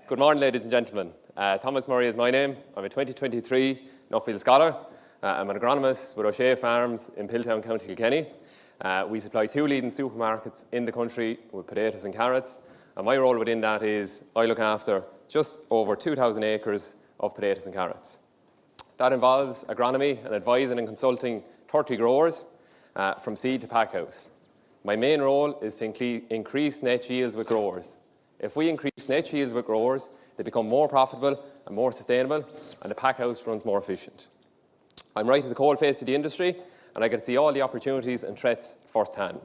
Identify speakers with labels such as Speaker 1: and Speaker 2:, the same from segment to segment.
Speaker 1: Good morning, ladies and gentlemen. Thomas Murray is my name. I'm a 2023 Nuffield Scholar. I'm an agronomist with O'Shea Farms in Piltown, County Kilkenny. We supply 2 leading supermarkets in the country with potatoes and carrots. And my role within that is I look after just over 2,000 acres of potatoes and carrots. That involves agronomy and advising and consulting 30 growers from seed to pack house. My main role is to increase net yields with growers. If we increase net yields with growers, they become more profitable and more sustainable, and the pack house runs more efficient. I'm right at the cold face of the industry, and I get to see all the opportunities and threats firsthand.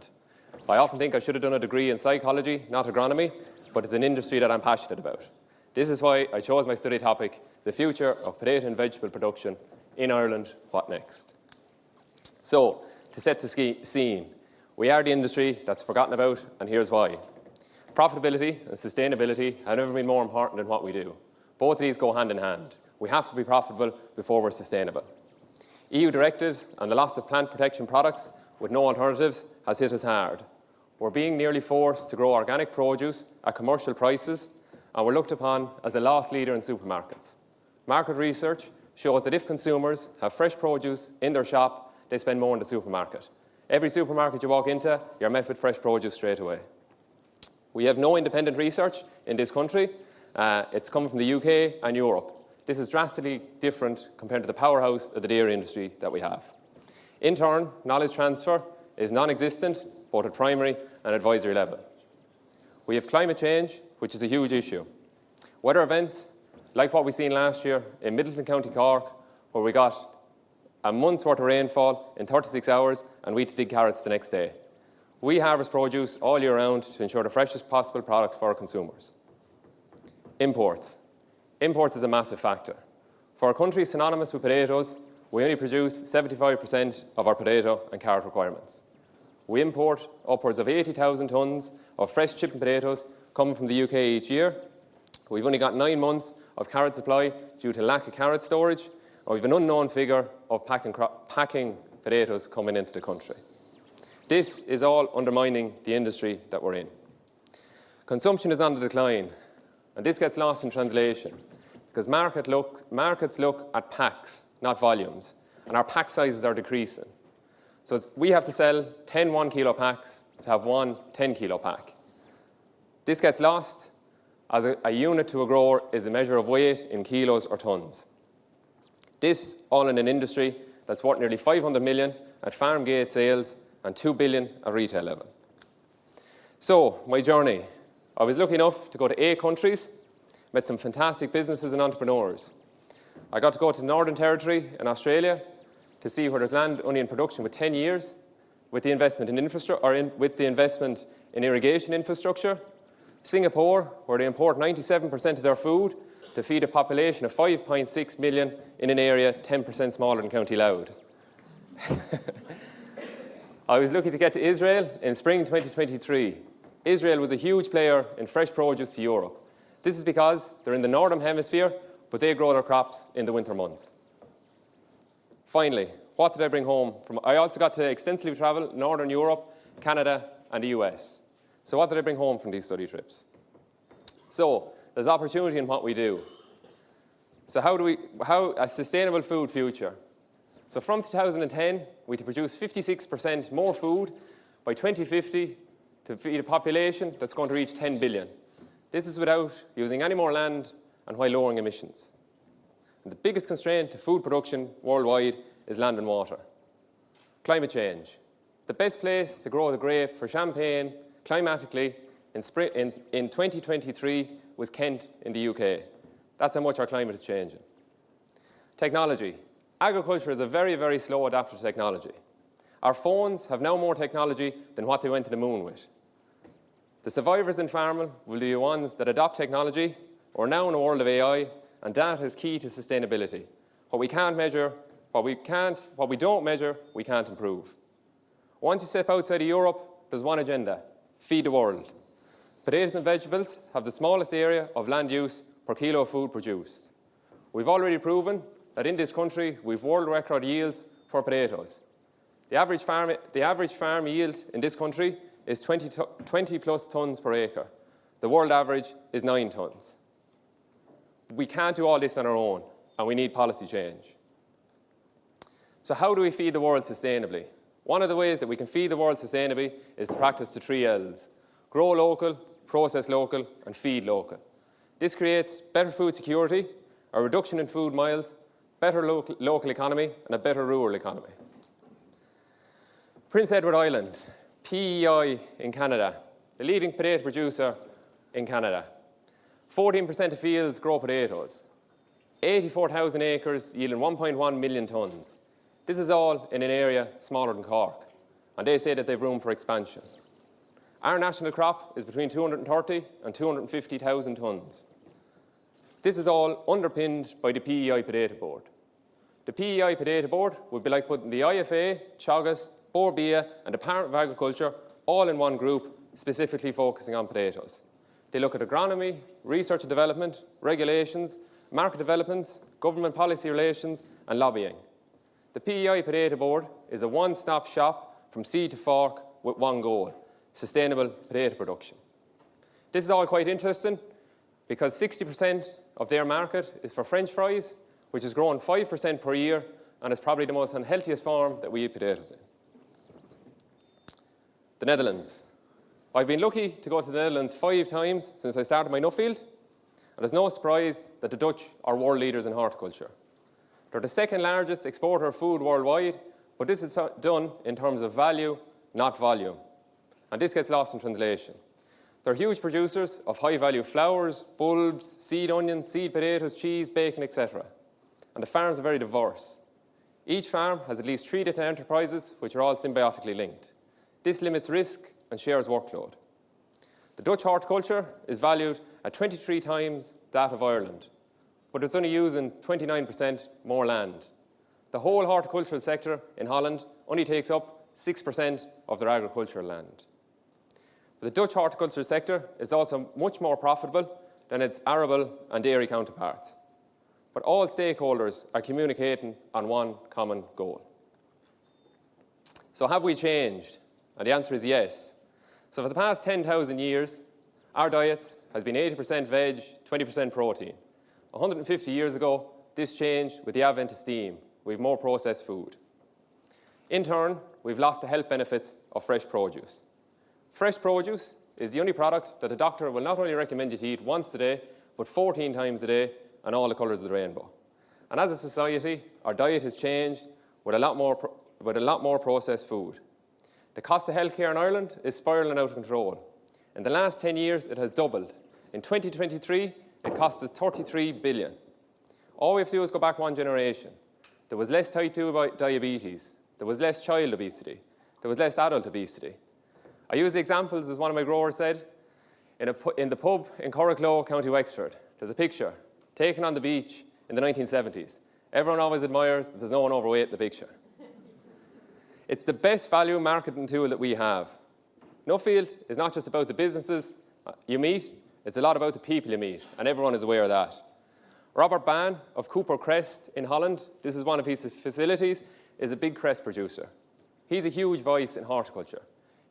Speaker 1: I often think I should have done a degree in psychology, not agronomy, but it's an industry that I'm passionate about. This is why I chose my study topic, the future of potato and vegetable production in Ireland, what next? So, to set the scene, we are the industry that's forgotten about, and here's why. Profitability and sustainability have never been more important than what we do. Both of these go hand in hand. We have to be profitable before we're sustainable. EU directives and the loss of plant protection products with no alternatives has hit us hard. We're being nearly forced to grow organic produce at commercial prices, and we're looked upon as a loss leader in supermarkets. Market research shows that if consumers have fresh produce in their shop, they spend more in the supermarket. Every supermarket you walk into, you're met with fresh produce straight away. We have no independent research in this country. It's coming from the UK and Europe. This is drastically different compared to the powerhouse of the dairy industry that we have. In turn, knowledge transfer is non-existent, both at primary and advisory level. We have climate change, which is a huge issue. Weather events, like what we seen last year in Middleton, County Cork, where we got a month's worth of rainfall in 36 hours and we had to dig carrots the next day. We harvest produce all year round to ensure the freshest possible product for our consumers. Imports. Imports is a massive factor. For a country synonymous with potatoes, we only produce 75% of our potato and carrot requirements. We import upwards of 80,000 tonnes of fresh chipping potatoes coming from the UK each year. We've only got 9 months of carrot supply due to lack of carrot storage, and we've an unknown figure of packing potatoes coming into the country. This is all undermining the industry that we're in. Consumption is on the decline, and this gets lost in translation because markets look at packs, not volumes, and our pack sizes are decreasing. So we have to sell 10 1-kilo packs to have 1 10-kilo pack. This gets lost as a unit to a grower is a measure of weight in kilos or tonnes. This all in an industry that's worth nearly 500 million at farm gate sales and 2 billion at retail level. So, my journey. I was lucky enough to go to 8 countries, met some fantastic businesses and entrepreneurs. I got to go to the Northern Territory in Australia to see where there's land only in production with 10 years, with the investment in with the investment in irrigation infrastructure. Singapore, where they import 97% of their food to feed a population of 5.6 million in an area 10% smaller than County Louth. I was lucky to get to Israel in spring 2023. Israel was a huge player in fresh produce to Europe. This is because they're in the northern hemisphere, but they grow their crops in the winter months. Finally, what did I bring home from? I also got to extensively travel Northern Europe, Canada, and the US. So what did I bring home from these study trips? So there's opportunity in what we do. So how a sustainable food future? So from 2010, we to produce 56% more food by 2050 to feed a population that's going to reach 10 billion. This is without using any more land and while lowering emissions. And the biggest constraint to food production worldwide is land and water. Climate change. The best place to grow the grape for champagne climatically in 2023 was Kent in the UK. That's how much our climate is changing. Technology. Agriculture is a very, very slow adapter to technology. Our phones have now more technology than what they went to the moon with. The survivors in farming will be the ones that adopt technology. We're now in a world of AI, and data is key to sustainability. What we don't measure, we can't improve. Once you step outside of Europe, there's one agenda: feed the world. Potatoes and vegetables have the smallest area of land use per kilo of food produced. We've already proven that in this country, we've world record yields for potatoes. The average farm yield in this country is 20 plus tonnes per acre. The world average is 9 tonnes. we can't do all this on our own, and we need policy change. So how do we feed the world sustainably? One of the ways that we can feed the world sustainably is to practice the 3 L's: grow local, process local, and feed local. This creates better food security, a reduction in food miles, better local economy, and a better rural economy. Prince Edward Island, PEI in Canada, the leading potato producer in Canada. 14% of fields grow potatoes. 84,000 acres yielding 1.1 million tonnes. This is all in an area smaller than Cork, and they say that they have room for expansion. Our national crop is between 230 and 250,000 tonnes. This is all underpinned by the PEI Potato Board. The PEI Potato Board would be like putting the IFA, Teagasc, Bord Bia and the Department of Agriculture all in one group, specifically focusing on potatoes. They look at agronomy, research and development, regulations, market developments, government policy relations and lobbying. The PEI Potato Board is a one-stop shop from seed to fork with one goal: sustainable potato production. This is all quite interesting because 60% of their market is for French fries, which is growing 5% per year and is probably the most unhealthiest form that we eat potatoes in. The Netherlands. I've been lucky to go to the Netherlands 5 times since I started my Nuffield, and it's no surprise that the Dutch are world leaders in horticulture. They're the second largest exporter of food worldwide, but this is done in terms of value, not volume. And this gets lost in translation. They're huge producers of high-value flowers, bulbs, seed onions, seed potatoes, cheese, bacon, etc. And the farms are very diverse. Each farm has at least 3 different enterprises, which are all symbiotically linked. This limits risk and shares workload. The Dutch horticulture is valued at 23 times that of Ireland, but it's only using 29% more land. The whole horticultural sector in Holland only takes up 6% of their agricultural land. The Dutch horticultural sector is also much more profitable than its arable and dairy counterparts. But all stakeholders are communicating on one common goal. So have we changed? And the answer is yes. So for the past 10,000 years, our diets has been 80% veg, 20% protein. 150 years ago, this changed with the advent of steam. We have more processed food. In turn, we've lost the health benefits of fresh produce. Fresh produce is the only product that a doctor will not only recommend you to eat once a day, but 14 times a day and all the colours of the rainbow. And as a society, our diet has changed with a lot more processed food. The cost of healthcare in Ireland is spiralling out of control. In the last 10 years, it has doubled. In 2023, it cost us 33 billion. All we have to do is go back one generation. There was less type 2 diabetes. There was less child obesity. There was less adult obesity. I use the examples, as one of my growers said, in the pub in Corriclow, County Wexford. There's a picture taken on the beach in the 1970s. Everyone always admires that there's no one overweight in the picture. It's the best value marketing tool that we have. Nuffield is not just about the businesses you meet, it's a lot about the people you meet, and everyone is aware of that. Robert Ban of Cooper Crest in Holland, this is one of his facilities, is a big crest producer. He's a huge voice in horticulture.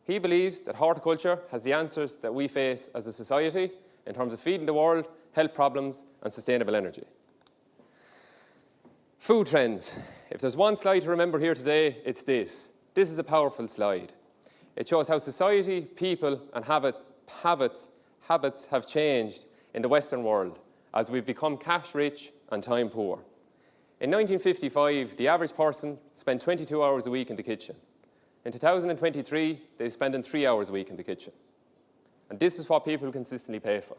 Speaker 1: He believes that horticulture has the answers that we face as a society in terms of feeding the world, health problems, and sustainable energy. Food trends. If there's one slide to remember here today, it's this. This is a powerful slide. It shows how society, people, and habits have changed in the Western world as we've become cash-rich and time-poor. In 1955, the average person spent 22 hours a week in the kitchen. In 2023, they're spending 3 hours a week in the kitchen. And this is what people consistently pay for.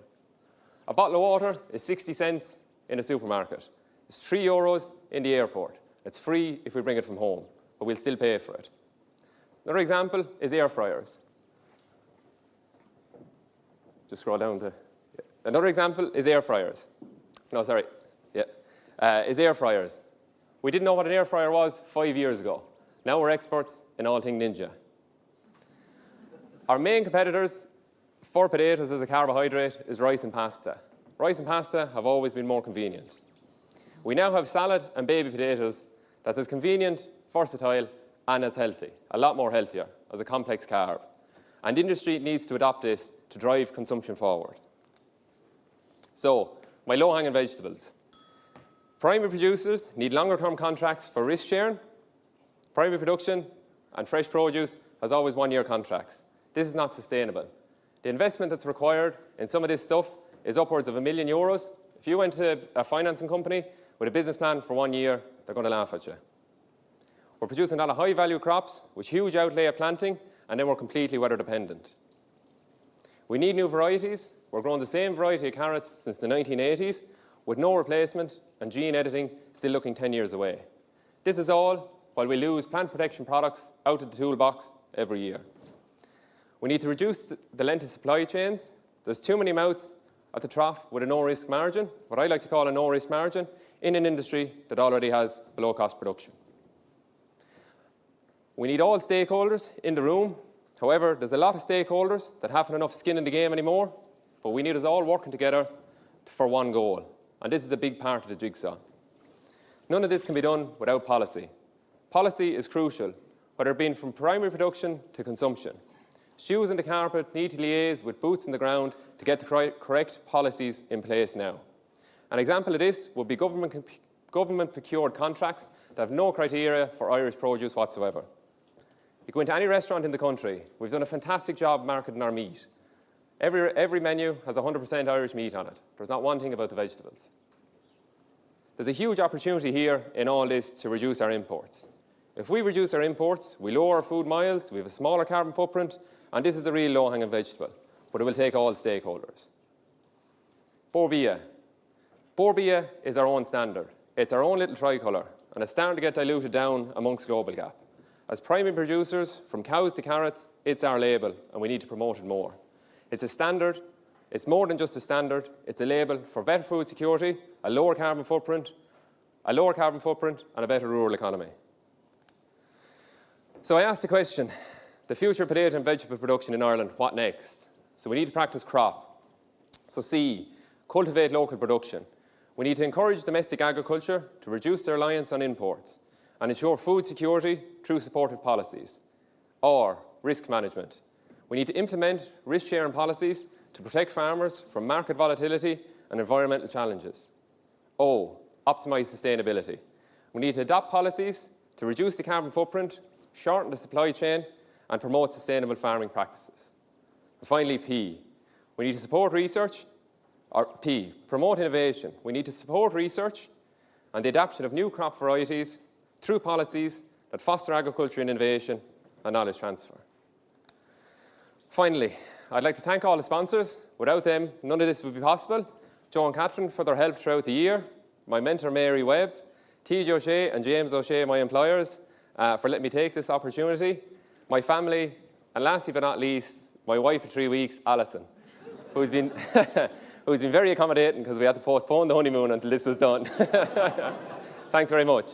Speaker 1: A bottle of water is 60 cents in a supermarket. It's 3 euros in the airport. It's free if we bring it from home, but we'll still pay for it. Another example is air fryers. Just scroll down to... Yeah. Another example is air fryers. No, sorry. Yeah. Is air fryers. We didn't know what an air fryer was 5 years ago. Now we're experts in all things ninja. Our main competitors for potatoes as a carbohydrate is rice and pasta. Rice and pasta have always been more convenient. We now have salad and baby potatoes that's as convenient, versatile, and as healthy, a lot more healthier as a complex carb. And industry needs to adopt this to drive consumption forward. So, my low-hanging vegetables. Primary producers need longer-term contracts for risk sharing. Primary production and fresh produce has always one-year contracts. This is not sustainable. The investment that's required in some of this stuff is upwards of €1 million. If you went to a financing company with a business plan for 1 year, they're going to laugh at you. We're producing a lot of high-value crops with huge outlay of planting, and then we're completely weather-dependent. We need new varieties. We're growing the same variety of carrots since the 1980s, with no replacement and gene editing still looking 10 years away. This is all while we lose plant protection products out of the toolbox every year. We need to reduce the length of supply chains. There's too many mouths at the trough with a no-risk margin, what I like to call a no-risk margin, in an industry that already has below-cost production. We need all stakeholders in the room. However, there's a lot of stakeholders that haven't enough skin in the game anymore, but we need us all working together for one goal, and this is a big part of the jigsaw. None of this can be done without policy. Policy is crucial, whether it be from primary production to consumption. Shoes on the carpet need to liaise with boots on the ground to get the correct policies in place now. An example of this would be government-procured contracts that have no criteria for Irish produce whatsoever. You go into any restaurant in the country, we've done a fantastic job marketing our meat. Every menu has 100% Irish meat on it. There's not one thing about the vegetables. There's a huge opportunity here in all this to reduce our imports. If we reduce our imports, we lower our food miles, we have a smaller carbon footprint, and this is a real low-hanging vegetable, but it will take all stakeholders. Borbia. Borbia is our own standard. It's our own little tricolour, and it's starting to get diluted down amongst global gap. As primary producers, from cows to carrots, it's our label, and we need to promote it more. It's a standard. It's more than just a standard. It's a label for better food security, a lower carbon footprint, and a better rural economy. So I asked the question, the future of potato and vegetable production in Ireland, what next? So we need to practice crop. So C, cultivate local production. We need to encourage domestic agriculture to reduce their reliance on imports and ensure food security through supportive policies. Or risk management. We need to implement risk-sharing policies to protect farmers from market volatility and environmental challenges. O, optimise sustainability. We need to adopt policies to reduce the carbon footprint, shorten the supply chain, and promote sustainable farming practices. And finally, P, we need to support research, or P, promote innovation. We need to support research and the adoption of new crop varieties through policies that foster agriculture and innovation and knowledge transfer. Finally, I'd like to thank all the sponsors. Without them, none of this would be possible. Joe and Catherine for their help throughout the year, my mentor Mary Webb, T.J. O'Shea and James O'Shea, my employers, for letting me take this opportunity, my family, and lastly but not least, my wife of 3 weeks, Alison, who's been very accommodating because we had to postpone the honeymoon until this was done. Thanks very much.